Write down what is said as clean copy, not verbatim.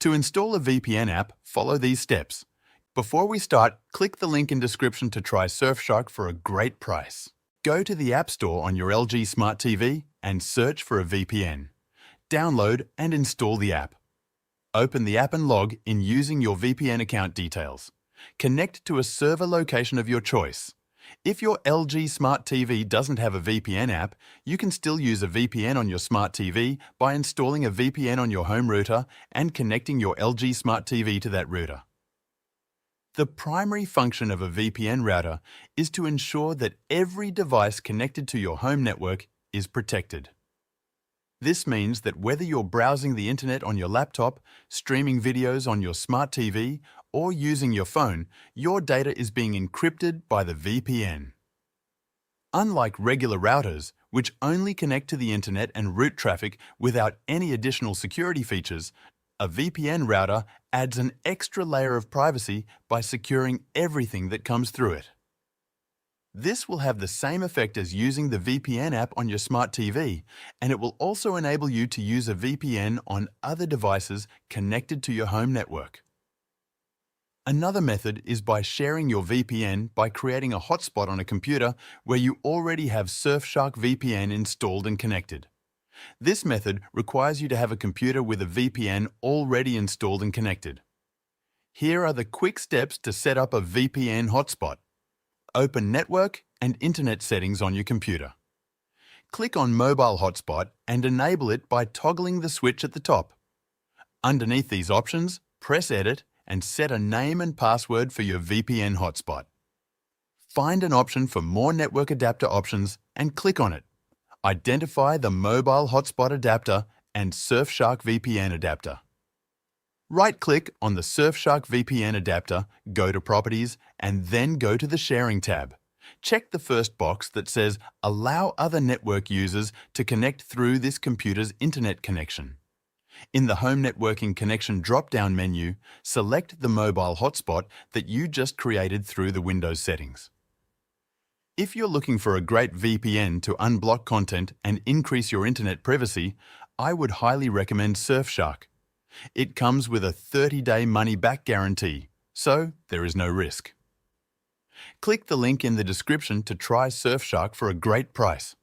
To install a VPN app, follow these steps. Before we start, click the link in description to try Surfshark for a great price. Go to the App Store on your LG Smart TV and search for a VPN. Download and install the app. Open the app and log in using your VPN account details. Connect to a server location of your choice. If your LG Smart TV doesn't have a VPN app, you can still use a VPN on your Smart TV by installing a VPN on your home router and connecting your LG Smart TV to that router. The primary function of a VPN router is to ensure that every device connected to your home network is protected. This means that whether you're browsing the internet on your laptop, streaming videos on your smart TV, or using your phone, your data is being encrypted by the VPN. Unlike regular routers, which only connect to the internet and route traffic without any additional security features, a VPN router adds an extra layer of privacy by securing everything that comes through it. This will have the same effect as using the VPN app on your smart TV, and it will also enable you to use a VPN on other devices connected to your home network. Another method is by sharing your VPN by creating a hotspot on a computer where you already have Surfshark VPN installed and connected. This method requires you to have a computer with a VPN already installed and connected. Here are the quick steps to set up a VPN hotspot. Open Network and Internet settings on your computer. Click on Mobile Hotspot and enable it by toggling the switch at the top. Underneath these options, press Edit and set a name and password for your VPN hotspot. Find an option for more network adapter options and click on it. Identify the Mobile Hotspot adapter and Surfshark VPN adapter. Right-click on the Surfshark VPN adapter, go to Properties, and then go to the Sharing tab. Check the first box that says Allow other network users to connect through this computer's internet connection. In the Home Networking Connection drop-down menu, select the mobile hotspot that you just created through the Windows settings. If you're looking for a great VPN to unblock content and increase your internet privacy, I would highly recommend Surfshark. It comes with a 30-day money-back guarantee, so there is no risk. Click the link in the description to try Surfshark for a great price.